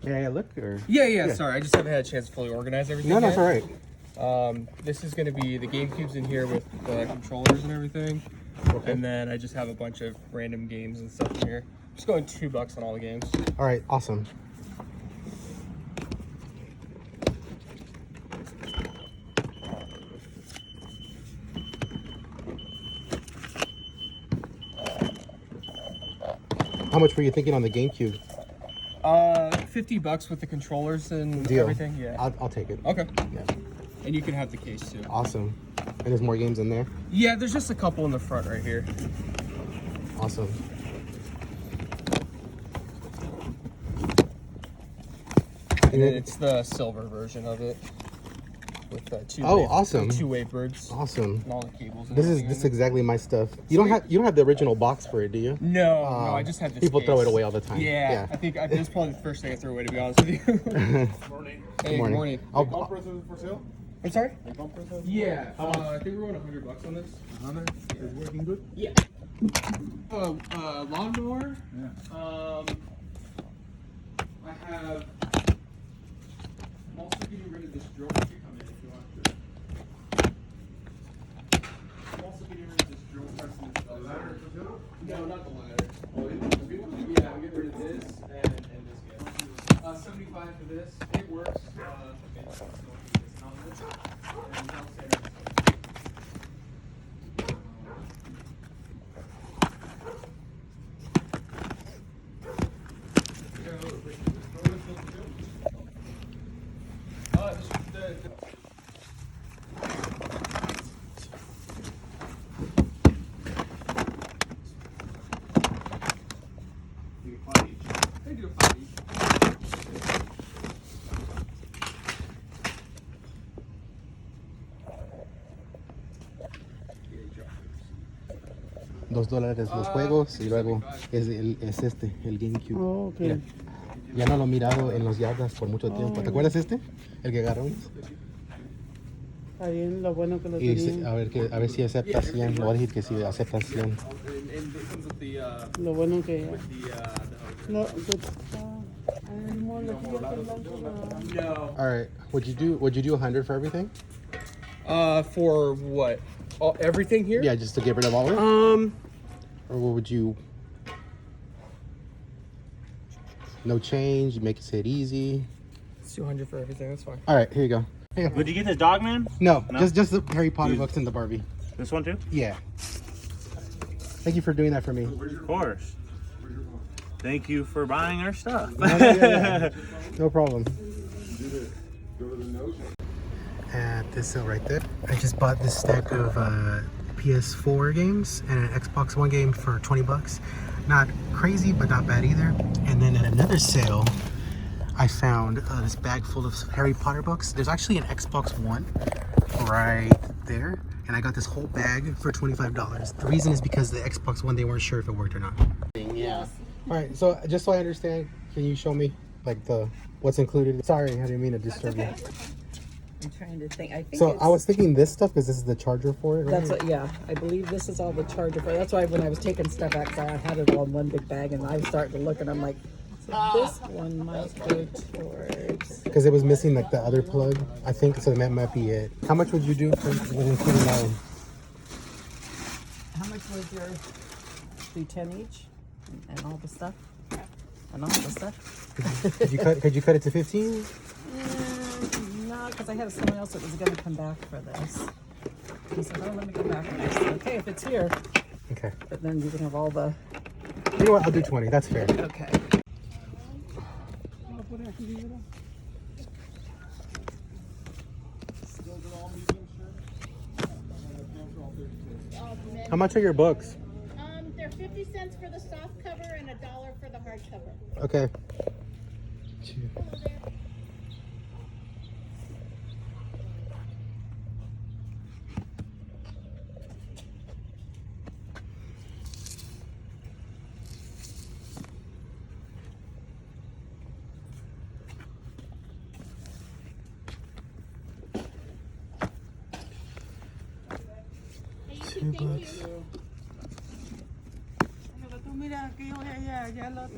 May I look or? Yeah. Sorry, I just haven't had a chance to fully organize everything. No, yet. that's all right. This is going to be the GameCube's in here with the controllers and everything. Okay. And then I just have a bunch of random games and stuff in here. Just going $2 on all the games. All right, awesome. How much were you thinking on the GameCube? $50 with the controllers and Deal. everything. Yeah. I'll take it. Okay. Yeah. And you can have the case too. Awesome. And there's more games in there? Yeah, there's just a couple in the front right here. Awesome. And then it's the silver version of it. With the awesome. two wavebirds. Awesome. And all the cables. And This everything is in it. exactly my stuff. You don't have the original box for it, do you? No, I just have this. People case. throw it away all the time. Yeah. I think this is probably the first thing I throw away, to be honest with you. Morning. Hey, good morning. Bumpers for sale? I'm sorry? Bumpers? Yeah. I think we're going $100 on this. 100? Is working good? Yeah. Lawnmower. Yeah. I have. I'm also getting rid of this drill. You can come in if you want to. I'm also getting rid of this drill press and this other. Ladder for sale? No, not the ladder. Oh, yeah. Yeah, I'm getting rid of this and this guy. 75 for this. It works. It's on this. And I'll say this. They do a 5 each. $2 los juegos y luego es este, el GameCube. Oh, ok. Mira, ya no lo he mirado en los yardas por mucho tiempo. ¿Te acuerdas este? El que agarramos. Está bien, lo bueno que lo Y tenía. a ver si acepta 100. Lo voy a decir que sí, acepta 100. And it comes with the Lo bueno que... the No, anymore, lo que yo te no. All right. Would you do 100 for everything? For what? Everything here? Yeah, just to get rid of all of it? Or what would you... No change, make it easy. It's 200 for everything. That's fine. All right, here you go. Here you go. Would you get this dog, man? No, No? just the Harry Potter books and the Barbie. This one too? Yeah. Thank you for doing that for me. Of course. Thank you for buying our stuff. Yeah. No problem. At this sale right there, I just bought this stack of PS4 games and an Xbox One game for $20. Not crazy, but not bad either. And then at another sale, I found this bag full of Harry Potter books. There's actually an Xbox One right there, and I got this whole bag for $25. The reason is because the Xbox One, they weren't sure if it worked or not. Yeah. All right, so just so I understand, can you show me like what's included? Sorry, I didn't mean to disturb you. I'm trying to think. I think So it's, I was thinking this stuff because this is the charger for it. Right? that's what. Yeah, I believe this is all the charger for. That's why when I was taking stuff out, 'cause I had it all in one big bag, and I was starting to look, and I'm like, so this one might go towards. Because it was missing like the other plug. I think so. That might be it. How much would you do for including that one? How much was your? Do 10 each, and all the stuff, and all the stuff. Could you cut it to 15? No, because I had someone else that was going to come back for this. He said, "Oh, let me come back." And I said, "Okay, if it's here, Okay. but then you can have all the." You know what? I'll do 20. That's fair. Okay. How much are your books? They're 50 cents for the soft cover and $1 for the hard cover. Okay. $2.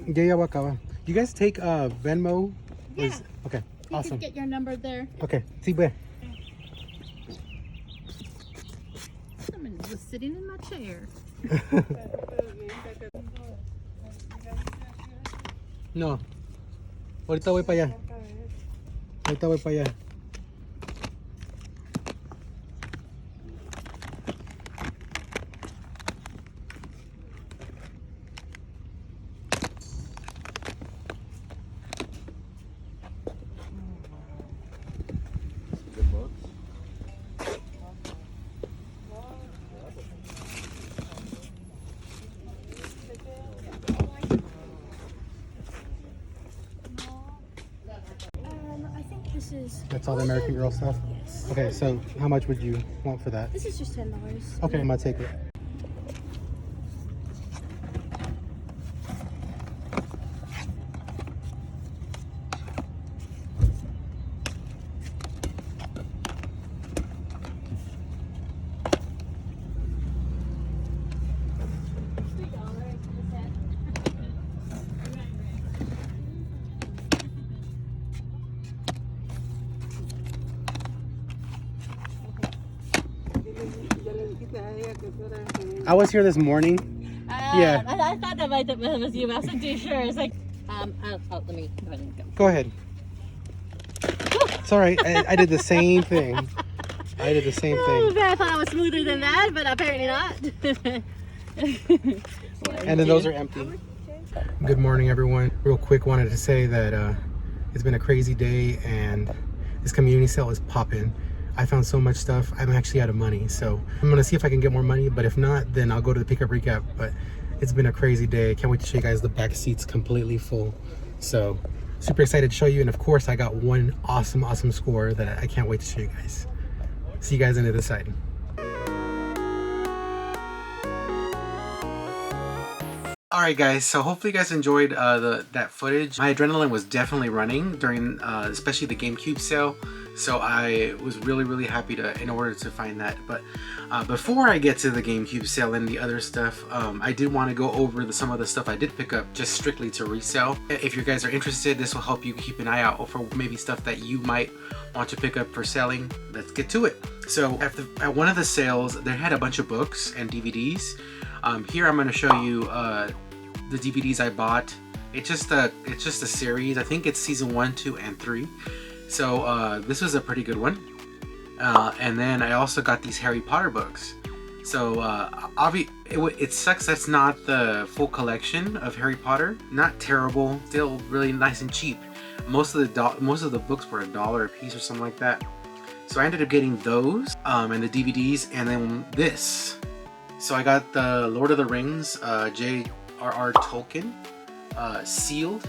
Ya voy a acabar. You guys take Venmo Is, okay, You awesome. could get your number there. Okay, see where? Someone was sitting in my chair. No. Ahorita voy para allá. Ahorita voy para allá. I think this is. That's all the American Girl stuff? Yes. Okay, so how much would you want for that? This is just $10. Okay, I'm gonna take it. I was here this morning. Yeah. I thought that was you. I wasn't too sure. It's like, let me go ahead and go. Go ahead. It's all right. I did the same thing. I did the same Oh, thing. man, I thought I was smoother than that, but apparently not. And then those are empty. Good morning, everyone. Real quick, wanted to say that it's been a crazy day and this community sale is popping. I found so much stuff. I'm actually out of money, so I'm gonna see if I can get more money, but if not, then I'll go to the pickup recap. But it's been a crazy day. Can't wait to show you guys. The back seat's completely full, so super excited to show you. And of course, I got one awesome score that I can't wait to show you guys. See you guys on the other side. Alright guys, so hopefully you guys enjoyed that footage. My adrenaline was definitely running during especially the GameCube sale, so I was really happy in order to find that. But before I get to the GameCube sale and the other stuff, I did want to go over some of the stuff I did pick up just strictly to resell. If you guys are interested, this will help you keep an eye out for maybe stuff that you might want to pick up for selling. Let's get to it. So at one of the sales, they had a bunch of books and DVDs. Here I'm going to show you the DVDs I bought. It's just a series. I think it's season 1, 2, and 3. So this was a pretty good one. And then I also got these Harry Potter books. So it sucks that's not the full collection of Harry Potter. Not terrible, still really nice and cheap. Most of the books were $1 a piece or something like that. So I ended up getting those and the DVDs, and then this. So I got the Lord of the Rings, J.R.R. Tolkien, sealed.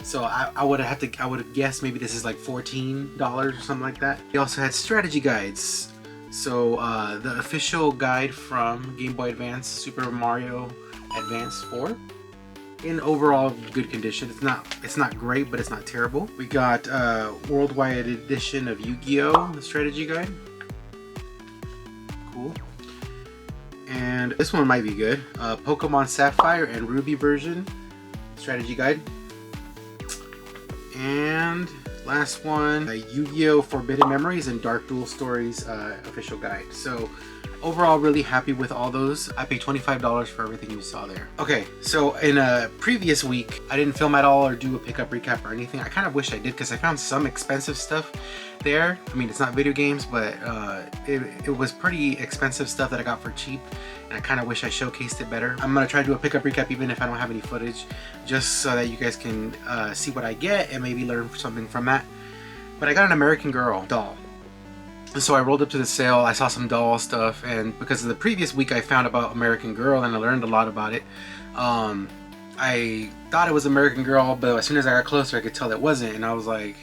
So I would have guessed maybe this is like $14 or something like that. They also had strategy guides. So the official guide from Game Boy Advance, Super Mario Advance 4, in overall good condition. It's not great, but it's not terrible. We got worldwide edition of Yu-Gi-Oh! The strategy guide. Cool. And this one might be good. Pokemon Sapphire and Ruby version strategy guide. And last one, Yu-Gi-Oh! Forbidden Memories and Dark Duel Stories official guide. So overall, really happy with all those. I paid $25 for everything you saw there. Okay, so in a previous week, I didn't film at all or do a pickup recap or anything. I kind of wish I did because I found some expensive stuff there. I mean, it's not video games, but it was pretty expensive stuff that I got for cheap, and I kind of wish I showcased it better. I'm gonna try to do a pickup recap even if I don't have any footage, just so that you guys can see what I get and maybe learn something from that. But I got an American Girl doll. So I rolled up to the sale, I saw some doll stuff, and because of the previous week I found about American Girl and I learned a lot about it, I thought it was American Girl, but as soon as I got closer I could tell it wasn't, and I was like,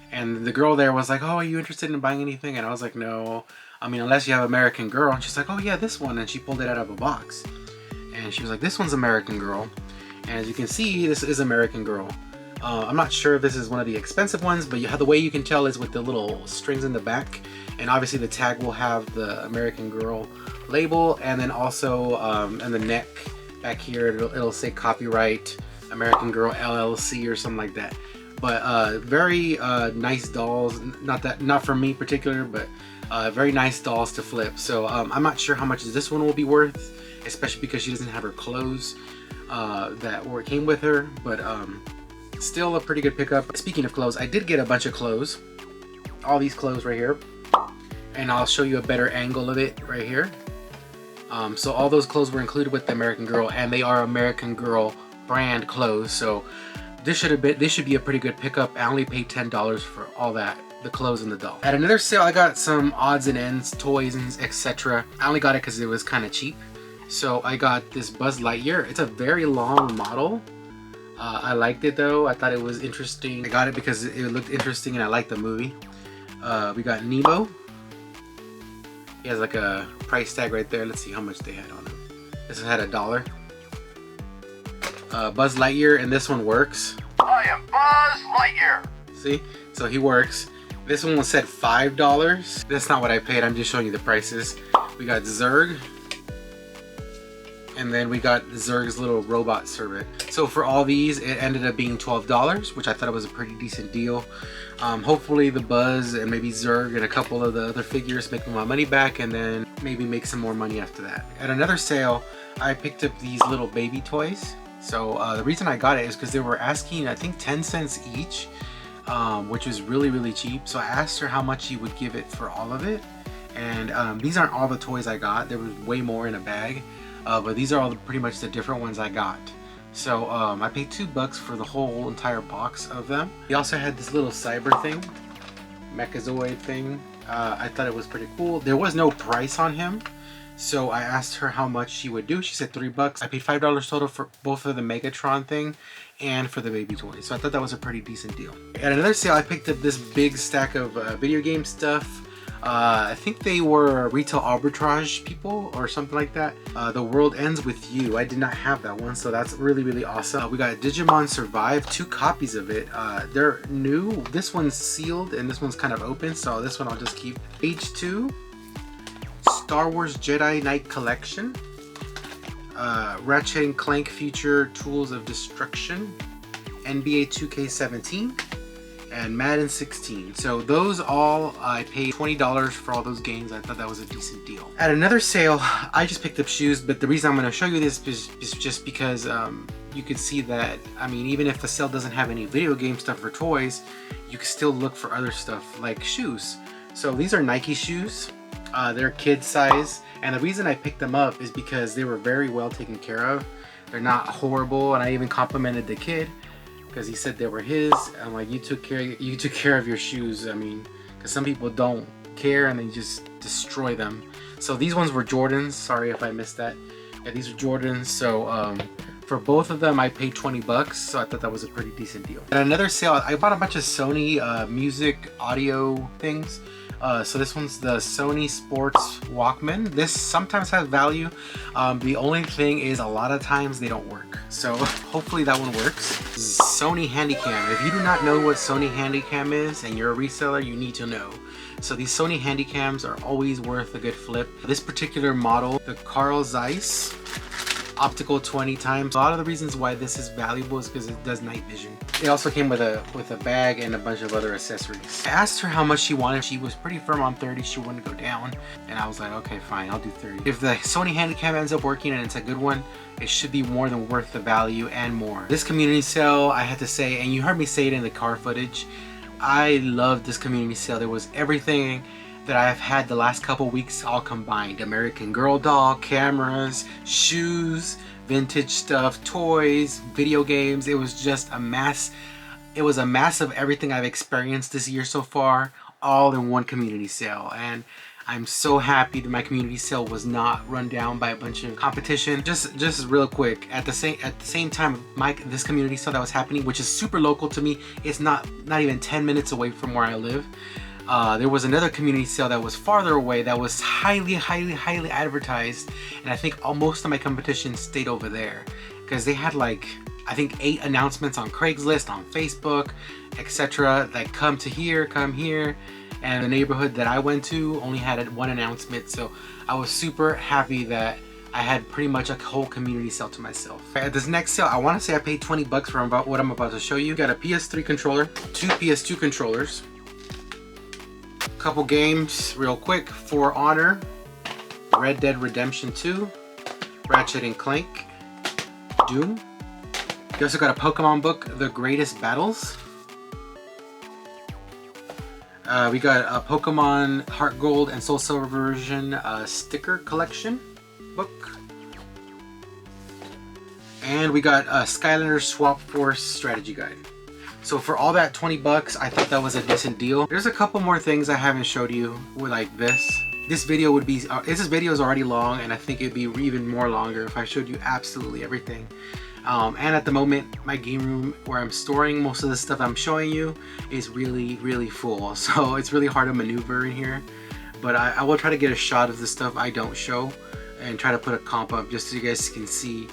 and the girl there was like, oh, are you interested in buying anything? And I was like, no, I mean, unless you have American Girl. And she's like, oh yeah, this one, and she pulled it out of a box, and she was like, this one's American Girl, and as you can see, this is American Girl. I'm not sure if this is one of the expensive ones, but the way you can tell is with the little strings in the back, and obviously the tag will have the American Girl label, and then also on the neck back here it'll say copyright American Girl LLC or something like that. But very nice dolls. Not for me particular, but very nice dolls to flip. So I'm not sure how much this one will be worth, especially because she doesn't have her clothes that came with her. But still a pretty good pickup. Speaking of clothes, I did get a bunch of clothes. All these clothes right here, and I'll show you a better angle of it right here. So all those clothes were included with the American Girl, and they are American Girl brand clothes. So this should be a pretty good pickup. I only paid $10 for all that, the clothes and the doll. At another sale, I got some odds and ends, toys, and etc. I only got it because it was kind of cheap. So I got this Buzz Lightyear. It's a very long model. I liked it though. I thought it was interesting. I got it because it looked interesting and I liked the movie. We got Nemo. He has like a price tag right there. Let's see how much they had on him. This had $1. Buzz Lightyear, and this one works. I am Buzz Lightyear. See? So he works. This one was said $5. That's not what I paid. I'm just showing you the prices. We got Zurg. And then we got Zurg's little robot servant. So for all these, it ended up being $12, which I thought was a pretty decent deal. Hopefully the Buzz and maybe Zurg and a couple of the other figures make my money back, and then maybe make some more money after that. At another sale, I picked up these little baby toys. So the reason I got it is because they were asking, I think 10 cents each, which was really cheap. So I asked her how much she would give it for all of it. And these aren't all the toys I got. There was way more in a bag. But these are all pretty much the different ones I got. So I paid $2 for the whole entire box of them. We also had this little cyber thing, Mechazoid thing. I thought it was pretty cool. There was no price on him, so I asked her how much she would do. She said $3. I paid $5 total for both of the Megatron thing and for the baby toys. So I thought that was a pretty decent deal. At another sale, I picked up this big stack of video game stuff. I think they were retail arbitrage people or something like that. The World Ends With You. I did not have that one, so that's really awesome. We got Digimon Survive, 2 copies of it. They're new. This one's sealed and this one's kind of open, so this one I'll just keep. H2, Star Wars Jedi Knight Collection, Ratchet and Clank Future Tools of Destruction, NBA 2K17, and Madden 16. So those all, I paid $20 for all those games. I thought that was a decent deal. At another sale, I just picked up shoes, but the reason I'm going to show you this is just because you can see that, I mean, even if the sale doesn't have any video game stuff or toys, you can still look for other stuff like shoes. So these are Nike shoes. They're kid size, and the reason I picked them up is because they were very well taken care of. They're not horrible, and I even complimented the kid because he said they were his. I'm like, you took care of your shoes. I mean, because some people don't care and they just destroy them. So these ones were Jordans. Sorry if I missed that. Yeah, these are Jordans. So for both of them, I paid $20. So I thought that was a pretty decent deal. At another sale, I bought a bunch of Sony music audio things. So this one's the Sony Sports Walkman. This sometimes has value. The only thing is a lot of times they don't work. So hopefully that one works. Sony Handycam. If you do not know what Sony Handycam is and you're a reseller, you need to know. So these Sony Handycams are always worth a good flip. This particular model, the Carl Zeiss optical 20 times. A lot of the reasons why this is valuable is because it does night vision. It also came with a bag and a bunch of other accessories. I asked her how much she wanted. She was pretty firm on 30. She wouldn't go down, and I was like, okay, fine, I'll do 30. If the Sony Handycam ends up working and it's a good one, it should be more than worth the value and more. This community sale, I had to say, and you heard me say it in the car footage, I love this community sale. There was everything that I have had the last couple weeks all combined. American Girl doll, cameras, shoes, vintage stuff, toys, video games. It was just a mass. It was a mass of everything I've experienced this year so far, all in one community sale. And I'm so happy that my community sale was not run down by a bunch of competition. Just real quick, at the same time, this community sale that was happening, which is super local to me, it's not even 10 minutes away from where I live. There was another community sale that was farther away that was highly advertised, and I think most of my competition stayed over there because they had like, I think 8 announcements on Craigslist, on Facebook, etc. like come here, and the neighborhood that I went to only had 1 announcement. So I was super happy that I had pretty much a whole community sale to myself. At this next sale, I want to say I paid 20 bucks for about what I'm about to show you. Got a PS3 controller, 2 PS2 controllers, couple games real quick: For Honor, Red Dead Redemption 2, Ratchet and Clank, Doom. You also got a Pokemon book, The Greatest Battles. We got a Pokemon Heart Gold and Soul Silver version sticker collection book. And we got a Skylander Swap Force strategy guide. So for all that 20 bucks, I thought that was a decent deal. There's a couple more things I haven't showed you with like this. This video would be, this video is already long, and I think it'd be even more longer if I showed you absolutely everything. And at the moment, my game room where I'm storing most of the stuff I'm showing you is really full. So it's really hard to maneuver in here. But I will try to get a shot of the stuff I don't show and try to put a comp up just so you guys can see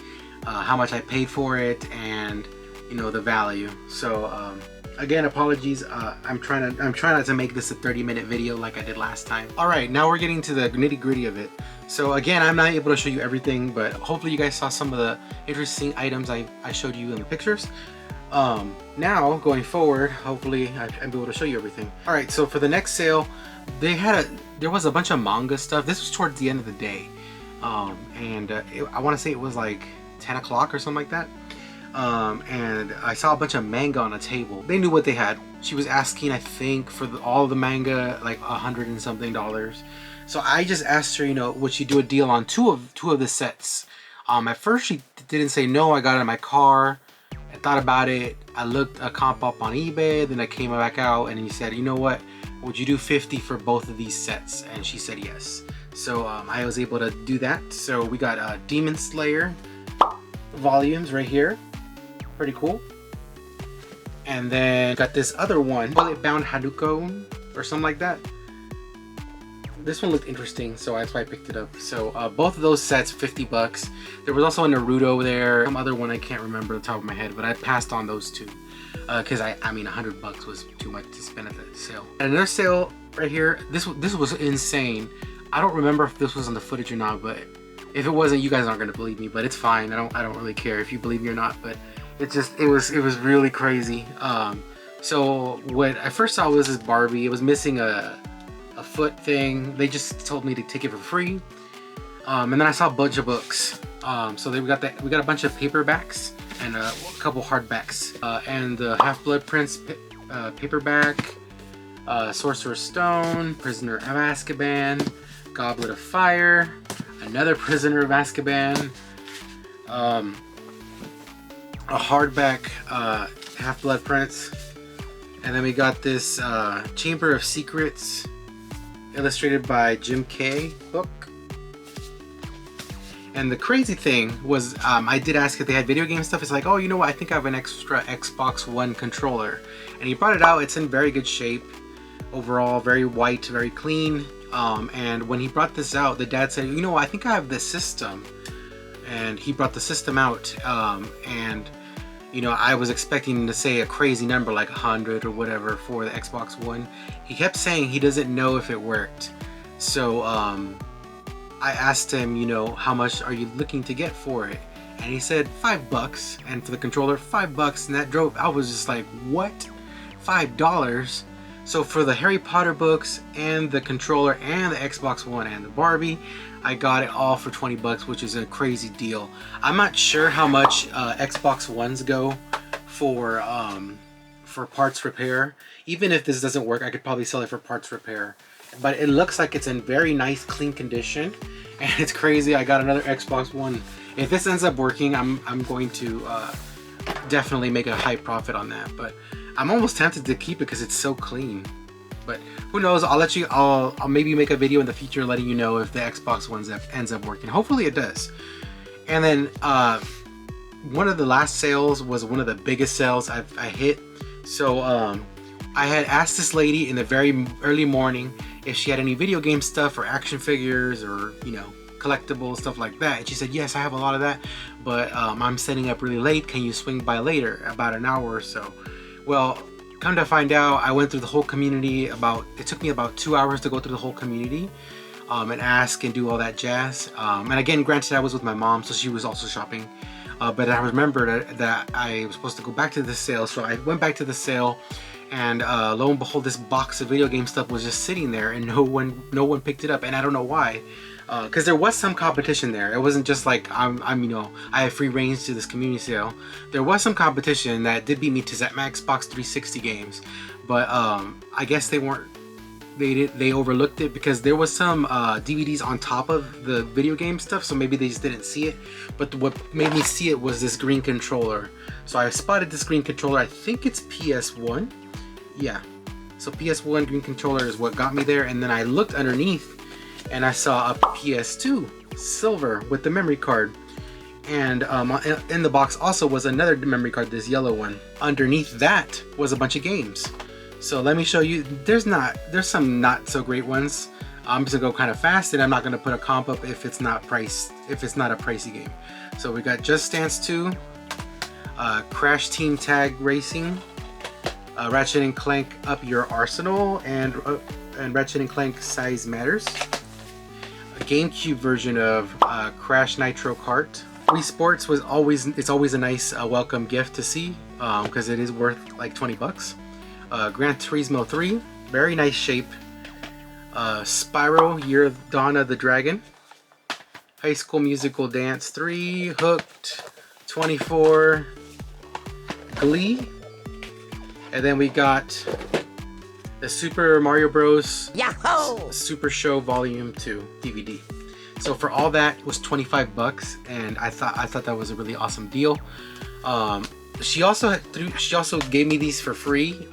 how much I paid for it and, you know, the value. So again, apologies. I'm trying not to make this a 30-minute video like I did last time. All right, now we're getting to the nitty-gritty of it. So again, I'm not able to show you everything, but hopefully you guys saw some of the interesting items I showed you in the pictures. Now going forward, hopefully I'll be able to show you everything. All right, so for the next sale, there was a bunch of manga stuff. This was towards the end of the day, I want to say it was like 10 o'clock or something like that. And I saw a bunch of manga on a table. They knew what they had. She was asking, I think, for all the manga like $100 and something. So I just asked her, you know, would she do a deal on two of the sets? At first she didn't say no. I got it in my car. I thought about it. I looked a comp up on eBay. Then I came back out and he said, you know what? Would you do 50 for both of these sets? And she said yes. So I was able to do that. So we got Demon Slayer volumes right here. Pretty cool. And then got this other one, Bullet Bound Haruko or something like that. This one looked interesting, so that's why I picked it up. So both of those sets, 50 bucks. There was also a Naruto there, some other one I can't remember the top of my head, but I passed on those two because I mean 100 bucks was too much to spend at the sale. And another sale right here. This was insane. I don't remember if this was on the footage or not, but if it wasn't, you guys aren't gonna believe me. But it's fine. I don't really care if you believe me or not. But it was really crazy. So what I first saw was this Barbie. It was missing a foot thing. They just told me to take it for free. And then I saw a bunch of books. So we got a bunch of paperbacks and a couple hardbacks. And the Half-Blood Prince paperback, Sorcerer's Stone, Prisoner of Azkaban, Goblet of Fire, another Prisoner of Azkaban, a hardback Half-Blood Prince, and then we got this Chamber of Secrets illustrated by Jim Kay book. And the crazy thing was, I did ask if they had video game stuff. It's like, oh, you know what, I think I have an extra Xbox One controller. And he brought it out. It's in very good shape overall, very white, very clean. And when he brought this out, the dad said, you know what, I think I have this system. And he brought the system out, and you know, I was expecting to say a crazy number like 100 or whatever for the Xbox One. He kept saying he doesn't know if it worked. So I asked him, you know, how much are you looking to get for it? And he said $5, and for the controller $5, and that drove, I was just like, what? $5? So for the Harry Potter books and the controller and the Xbox One and the Barbie, I got it all for 20 bucks, which is a crazy deal. I'm not sure how much Xbox Ones go for parts repair. Even if this doesn't work, I could probably sell it for parts repair. But it looks like it's in very nice, clean condition, and it's crazy. I got another Xbox One. If this ends up working, I'm going to definitely make a high profit on that. But I'm almost tempted to keep it because it's so clean. But who knows? I'll maybe make a video in the future letting you know if the Xbox One ends up working. Hopefully it does. And then one of the last sales was one of the biggest sales I hit. So I had asked this lady in the very early morning if she had any video game stuff or action figures or, you know, collectibles, stuff like that. And she said, yes, I have a lot of that, but I'm setting up really late. Can you swing by later, about an hour or so? Well, come to find out, I went through the whole community. It took me about 2 hours to go through the whole community. and ask and do all that jazz. And again, granted, I was with my mom, so she was also shopping. But I remembered that I was supposed to go back to the sale, so I went back to the sale, and lo and behold, this box of video game stuff was just sitting there, and no one picked it up, and I don't know why. Because there was some competition there. It wasn't just like I have free range to this community sale. There was some competition that did beat me to my Xbox 360 games, but I guess they overlooked it because there was some DVDs on top of the video game stuff, so maybe they just didn't see it. But what made me see it was this green controller. So I spotted this green controller. I think it's PS1. Yeah. So PS1 green controller is what got me there, and then I looked underneath and I saw a PS2 silver with the memory card. And in the box also was another memory card, this yellow one. Underneath that was a bunch of games. So let me show you. There's some not so great ones. I'm just gonna go kind of fast, and I'm not gonna put a comp up if it's not a pricey game. So we got Just Dance 2, Crash Team Tag Racing, Ratchet and Clank Up Your Arsenal, and Ratchet and Clank Size Matters. A GameCube version of Crash Nitro Kart. Wii Sports it's always a nice welcome gift to see because it is worth like 20 bucks. Gran Turismo 3, very nice shape. Spyro, Year of Dawn of the Dragon. High School Musical Dance 3, Hooked, 24, Glee, and then we got the Super Mario Bros. Yahoo! Super Show Volume 2 DVD. So for all that, it was 25 bucks, and I thought that was a really awesome deal. She also gave me these for free.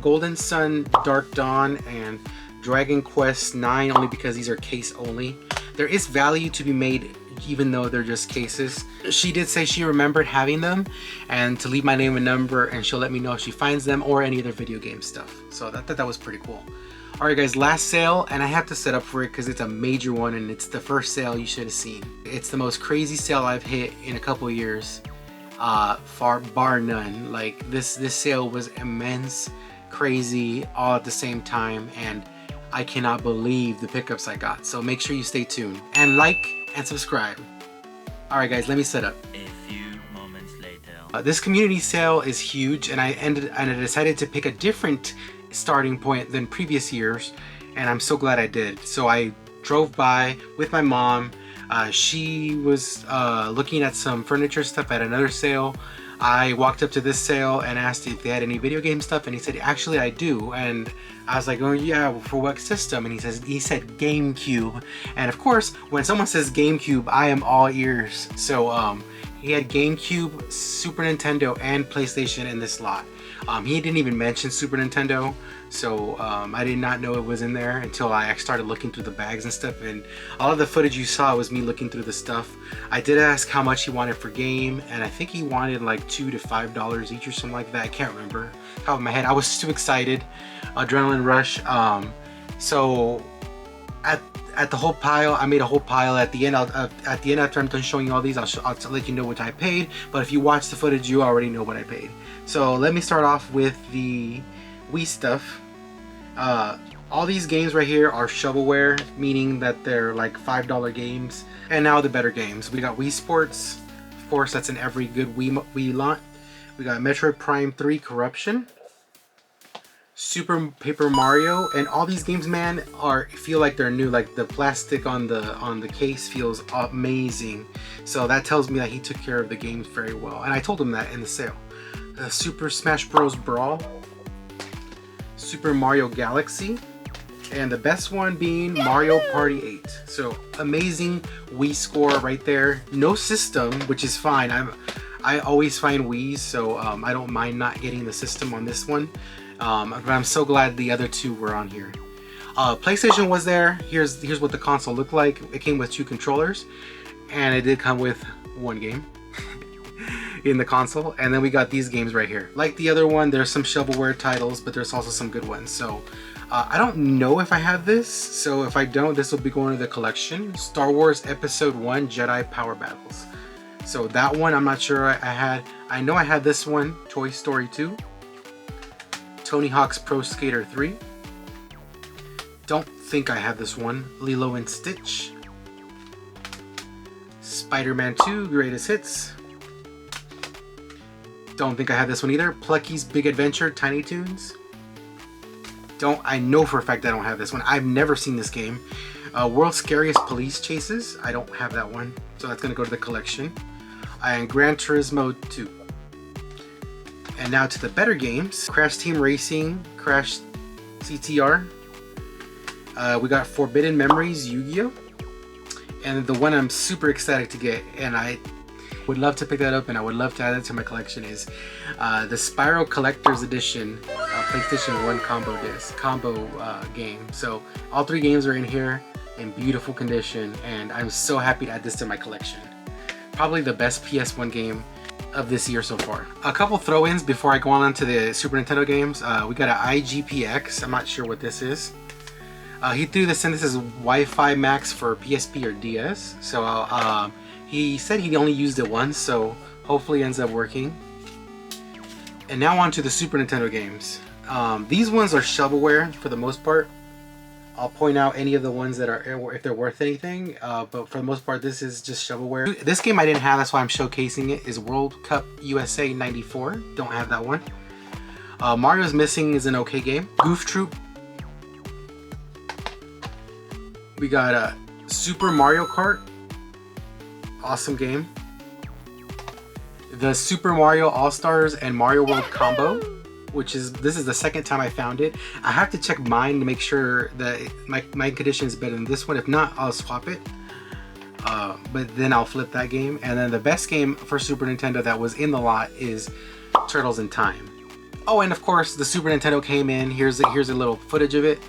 Golden Sun, Dark Dawn, and Dragon Quest 9, only because these are case only. There is value to be made even though they're just cases. She did say she remembered having them and to leave my name and number, and she'll let me know if she finds them or any other video game stuff. So I thought that was pretty cool. Alright guys, last sale, and I have to set up for it because it's a major one and it's the first sale you should have seen. It's the most crazy sale I've hit in a couple of years, bar none. Like this sale was immense, crazy, all at the same time, and I cannot believe the pickups I got. So make sure you stay tuned and like and subscribe. Alright guys, let me set up. A few moments later. This community sale is huge, and I decided to pick a different starting point than previous years, and I'm so glad I did. So I drove by with my mom. She was looking at some furniture stuff at another sale. I walked up to this sale and asked if they had any video game stuff, and he said, actually I do. And I was like, oh yeah, for what system? And he said GameCube. And of course, when someone says GameCube, I am all ears. So he had GameCube, Super Nintendo, and PlayStation in this lot. He didn't even mention Super Nintendo, so I did not know it was in there until I started looking through the bags and stuff, and all of the footage you saw was me looking through the stuff. I did ask how much he wanted for game, and I think he wanted like $2 to $5 each or something like that. I can't remember. Top of my head. I was too excited. Adrenaline rush. So at the whole pile, I made a whole pile. At the end, after I'm done showing you all these, I'll let you know what I paid. But if you watch the footage, you already know what I paid. So let me start off with the Wii stuff. All these games right here are shovelware, meaning that they're like $5 games. And now the better games. We got Wii Sports. Of course, that's in every good Wii lot. We got Metroid Prime 3 Corruption. Super Paper Mario, and all these games, man, feel like they're new. Like the plastic on the case feels amazing. So that tells me that he took care of the games very well, and I told him that in the sale. Super Smash Bros. Brawl, Super Mario Galaxy, and the best one being Mario Party 8. So amazing Wii score right there. No system, which is fine. I always find Wii's, so I don't mind not getting the system on this one. But I'm so glad the other two were on here. PlayStation was there. Here's what the console looked like. It came with 2 controllers, and it did come with 1 game in the console. And then we got these games right here. Like the other one, there's some shovelware titles, but there's also some good ones. So I don't know if I have this. So if I don't, this will be going to the collection. Star Wars Episode 1 Jedi Power Battles. So that one, I'm not sure I had. I know I had this one, Toy Story 2. Tony Hawk's Pro Skater 3. Don't think I have this one. Lilo and Stitch. Spider-Man 2, Greatest Hits. Don't think I have this one either. Plucky's Big Adventure, Tiny Toons. I know for a fact I don't have this one. I've never seen this game. World's Scariest Police Chases. I don't have that one, so that's gonna go to the collection. And Gran Turismo 2. And now to the better games. Crash Team Racing, Crash CTR. We got Forbidden Memories, Yu-Gi-Oh! And the one I'm super excited to get, and I would love to pick that up and I would love to add it to my collection, is the Spyro Collector's Edition PlayStation 1 combo game. So all 3 games are in here in beautiful condition, and I'm so happy to add this to my collection. Probably the best PS1 game of this year so far. A couple throw-ins before I go on to the Super Nintendo games. We got an IGPX. I'm not sure what this is. He threw this in. This is Wi-Fi Max for PSP or DS. So he said he only used it once, so hopefully it ends up working. And now on to the Super Nintendo games. These ones are shovelware for the most part. I'll point out any of the ones that are, if they're worth anything, but for the most part this is just shovelware. This game I didn't have, that's why I'm showcasing it, is World Cup USA 94. Don't have that one. Mario's Missing is an okay game. Goof Troop. We got Super Mario Kart. Awesome game. The Super Mario All-Stars and Mario World Combo, which is, this is the second time I found it. I have to check mine to make sure that my condition is better than this one. If not, I'll swap it. But then I'll flip that game. And then the best game for Super Nintendo that was in the lot is Turtles in Time. Oh, and of course the Super Nintendo came in. Here's a little footage of it.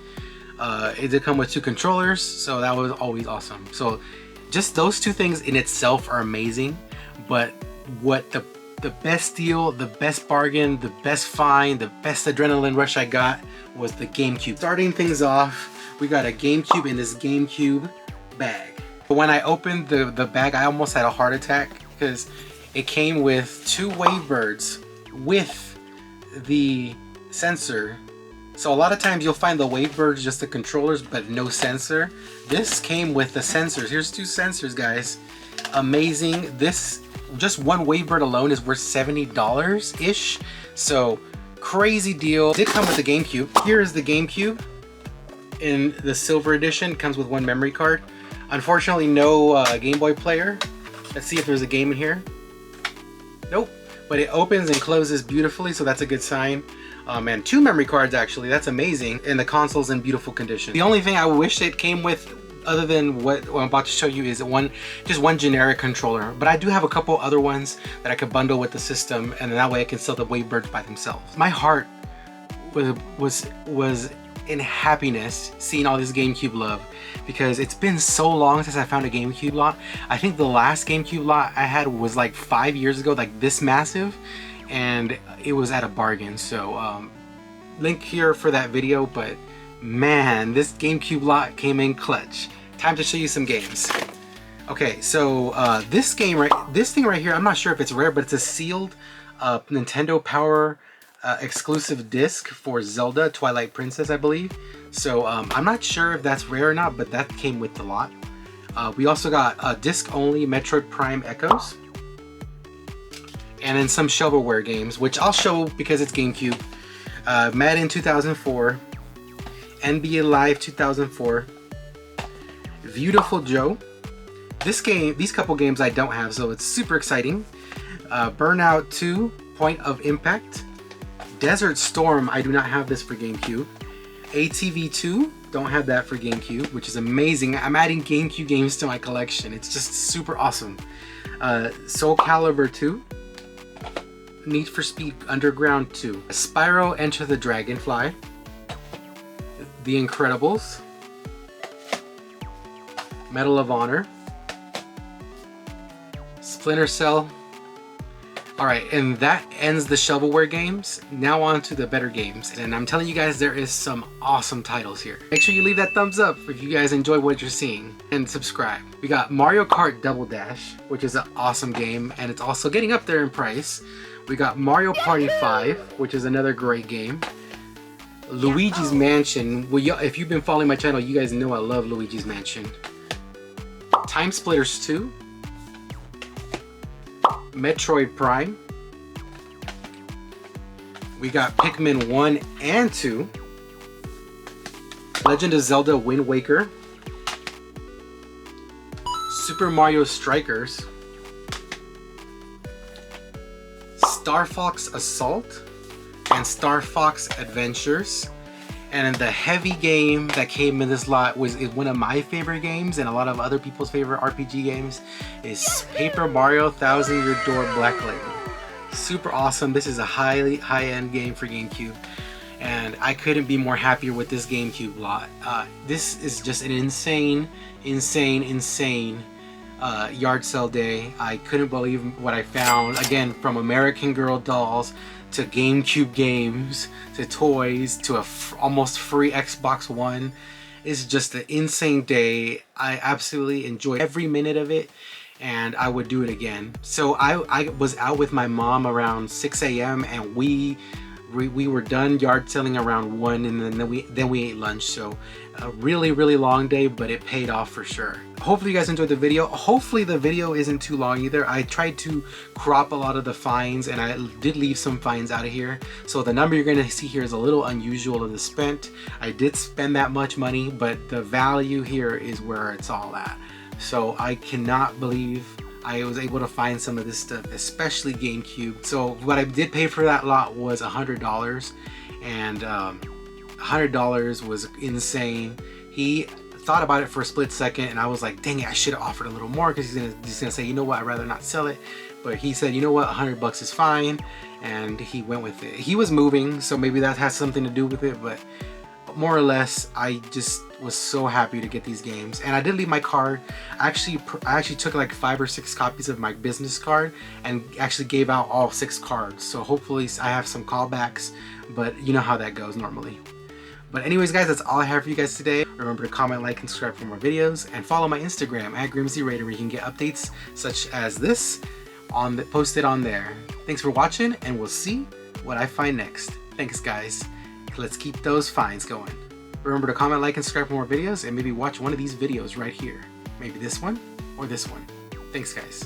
It did come with 2 controllers, so that was always awesome. So just those 2 things in itself are amazing, but what the best deal, the best bargain, the best find, the best adrenaline rush I got was the GameCube. Starting things off, we got a GameCube in this GameCube bag. When I opened the bag, I almost had a heart attack because it came with 2 Wavebirds with the sensor. So a lot of times you'll find the Wavebirds just the controllers but no sensor. This came with the sensors. Here's 2 sensors, guys. Amazing. This, just one Wavebird alone is worth $70-ish. So crazy deal. It did come with the GameCube. Here is the GameCube in the silver edition. It comes with 1 memory card. Unfortunately, no Game Boy player. Let's see if there's a game in here. Nope. But it opens and closes beautifully, so that's a good sign. And 2 memory cards actually, that's amazing. And the console's in beautiful condition. The only thing I wish it came with, other than what I'm about to show you, is just one generic controller. But I do have a couple other ones that I could bundle with the system, and that way I can sell the Wavebirds by themselves. My heart was in happiness seeing all this GameCube love, because it's been so long since I found a GameCube lot. I think the last GameCube lot I had was like 5 years ago, like this massive, and it was at a bargain. So link here for that video, but man, this GameCube lot came in clutch. Time to show you some games. Okay, so this thing right here, I'm not sure if it's rare, but it's a sealed Nintendo Power exclusive disc for Zelda Twilight Princess, I believe. So I'm not sure if that's rare or not, but that came with the lot. We also got disc only Metroid Prime Echoes, and then some shovelware games, which I'll show because it's GameCube. Madden 2004, NBA Live 2004, Beautiful Joe. These couple games I don't have, so it's super exciting. Burnout 2, Point of Impact. Desert Storm, I do not have this for GameCube. ATV 2, don't have that for GameCube, which is amazing. I'm adding GameCube games to my collection. It's just super awesome. Soul Calibur 2. Need for Speed Underground 2. Spyro Enter the Dragonfly. The Incredibles. Medal of Honor. Splinter Cell. Alright, and that ends the shovelware games. Now on to the better games. And I'm telling you guys, there is some awesome titles here. Make sure you leave that thumbs up if you guys enjoy what you're seeing. And subscribe. We got Mario Kart Double Dash, which is an awesome game. And it's also getting up there in price. We got Mario Party 5, which is another great game. Luigi's Mansion. Well, if you've been following my channel, you guys know I love Luigi's Mansion. Time Splitters 2. Metroid Prime. We got Pikmin 1 and 2. Legend of Zelda Wind Waker. Super Mario Strikers. Star Fox Assault and Star Fox Adventures. And the heavy game that came in this lot was one of my favorite games and a lot of other people's favorite RPG games is Paper Mario Thousand Year Door Black Label. Super awesome. This is a high-end game for GameCube, and I couldn't be more happier with this GameCube lot. This is just an insane yard sale day. I couldn't believe what I found. Again, from American Girl dolls to GameCube games to toys to a almost free Xbox One. It's just an insane day. I absolutely enjoyed every minute of it, and I would do it again. So I was out with my mom around 6 a.m. and we were done yard selling around 1, and then we ate lunch. So a really long day, but it paid off for sure. Hopefully you guys enjoyed the video. Hopefully the video isn't too long either. I tried to crop a lot of the finds, and I did leave some finds out of here. So the number you're gonna see here is a little unusual of the spent. I did spend that much money, but the value here is where it's all at. So I cannot believe I was able to find some of this stuff, especially GameCube. So what I did pay for that lot was $100, and $100 was insane. He thought about it for a split second, and I was like, dang it, I should have offered a little more, because he's gonna say, you know what, I'd rather not sell it. But he said, you know what, $100 is fine, and he went with it. He was moving, so maybe that has something to do with it, but more or less, I just was so happy to get these games. And I did leave my card. I actually took like 5 or 6 copies of my business card and actually gave out all 6 cards. So hopefully I have some callbacks, but you know how that goes normally. But anyways, guys, that's all I have for you guys today. Remember to comment, like, and subscribe for more videos, and follow my Instagram at GrimzyRaider, where you can get updates such as this posted on there. Thanks for watching, and we'll see what I find next. Thanks, guys. Let's keep those finds going. Remember to comment, like, and subscribe for more videos, and maybe watch one of these videos right here. Maybe this one or this one. Thanks, guys.